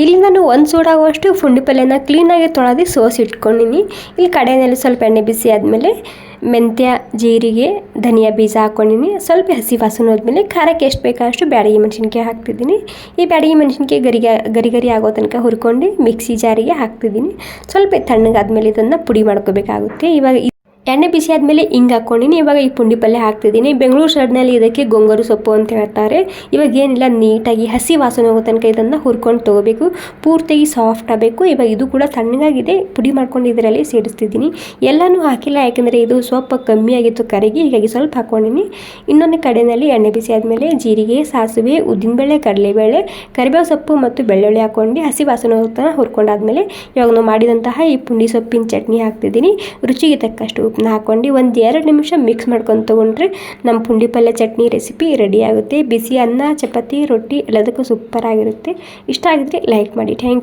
ಇಲ್ಲಿ ನಾನು ಒಂದು ಸೂಡಾಗುವಷ್ಟು ಪುಂಡಿ ಪಲ್ಯನ ಕ್ಲೀನಾಗಿ ತೊಳೆದು ಸೋಸಿ ಇಟ್ಕೊಂಡಿನಿ. ಇಲ್ಲಿ ಕಡೆಯಲ್ಲಿ ಸ್ವಲ್ಪ ಎಣ್ಣೆ ಬಿಸಿ ಆದಮೇಲೆ ಮೆಂತ್ಯ, ಜೀರಿಗೆ, ಧನಿಯಾ ಬೀಜ ಹಾಕ್ಕೊಂಡಿನಿ. ಸ್ವಲ್ಪ ಹಸಿ ವಾಸನೆ ಹೋದ್ಮೇಲೆ ಖಾರಕ್ಕೆ ಎಷ್ಟು ಬೇಕಷ್ಟು ಬ್ಯಾಡಗಿ ಮೆಣಸಿನ್ಕಾಯಿ ಹಾಕ್ತಿದ್ದೀನಿ. ಈ ಬ್ಯಾಡಗಿ ಮೆಣಸಿನ್ಕಾಯಿ ಗರಿ ಆಗೋ ತನಕ ಹುರ್ಕೊಂಡು ಮಿಕ್ಸಿ ಜಾರಿಗೆ ಹಾಕ್ತಿದ್ದೀನಿ. ಸ್ವಲ್ಪ ತಣ್ಣಗಾದ್ಮೇಲೆ ಇದನ್ನು ಪುಡಿ ಮಾಡ್ಕೋಬೇಕಾಗುತ್ತೆ. ಇವಾಗ ಎಣ್ಣೆ ಬಿಸಿ ಆದಮೇಲೆ ಹಿಂಗೆ ಹಾಕ್ಕೊಂಡಿನಿ. ಇವಾಗ ಈ ಪುಂಡಿ ಪಲ್ಯ ಹಾಕ್ತಿದ್ದೀನಿ. ಬೆಂಗಳೂರು ಸೈಡ್ನಲ್ಲಿ ಇದಕ್ಕೆ ಗೊಂಗೂರು ಸೊಪ್ಪು ಅಂತ ಹೇಳ್ತಾರೆ. ಇವಾಗ ಏನಿಲ್ಲ, ನೀಟಾಗಿ ಹಸಿ ವಾಸನೆ ಹೋಗೋ ತನಕ ಇದನ್ನು ಹುರ್ಕೊಂಡು ತೊಗೋಬೇಕು. ಪೂರ್ತಿಯಾಗಿ ಸಾಫ್ಟ್ ಆಗಬೇಕು. ಇವಾಗ ಇದು ಕೂಡ ತಣ್ಣಗಾಗಿದೆ. ಪುಡಿ ಮಾಡ್ಕೊಂಡು ಇದರಲ್ಲಿ ಸೇರಿಸ್ತಿದ್ದೀನಿ. ಎಲ್ಲನೂ ಹಾಕಿಲ್ಲ, ಯಾಕೆಂದರೆ ಇದು ಸ್ವಲ್ಪ ಕಮ್ಮಿ ಆಗಿತ್ತು ಕರಿಗೆ, ಹೀಗಾಗಿ ಸ್ವಲ್ಪ ಹಾಕ್ಕೊಂಡಿನಿ. ಇನ್ನೊಂದು ಕಡೆಯಲ್ಲಿ ಎಣ್ಣೆ ಬಿಸಿ ಆದಮೇಲೆ ಜೀರಿಗೆ, ಸಾಸಿವೆ, ಉದ್ದಿನಬೇಳೆ, ಕಡಲೆಬೇಳೆ, ಕರಿಬೇವು ಸೊಪ್ಪು ಮತ್ತು ಬೆಳ್ಳುಳ್ಳಿ ಹಾಕ್ಕೊಂಡು ಹಸಿ ವಾಸನೆ ಹೋಗ್ತಾನೆ ಹುರ್ಕೊಂಡಾದ್ಮೇಲೆ ಇವಾಗ ನಾವು ಮಾಡಿದಂತಹ ಈ ಪುಂಡಿ ಸೊಪ್ಪಿನ ಚಟ್ನಿ ಹಾಕ್ತಿದ್ದೀನಿ. ರುಚಿಗೆ ತಕ್ಕಷ್ಟು ಹಾಕ್ಕೊಂಡು 1-2 ನಿಮಿಷ ಮಿಕ್ಸ್ ಮಾಡ್ಕೊಂಡು ತೊಗೊಂಡ್ರೆ ನಮ್ಮ ಪುಂಡಿ ಪಲ್ಯ ಚಟ್ನಿ ರೆಸಿಪಿ ರೆಡಿ ಆಗುತ್ತೆ. ಬಿಸಿ ಅನ್ನ, ಚಪಾತಿ, ರೊಟ್ಟಿ ಎಲ್ಲದಕ್ಕೂ ಸೂಪರ್ ಆಗಿರುತ್ತೆ. ಇಷ್ಟ ಆಗಿದ್ರೆ ಲೈಕ್ ಮಾಡಿ. Thank you.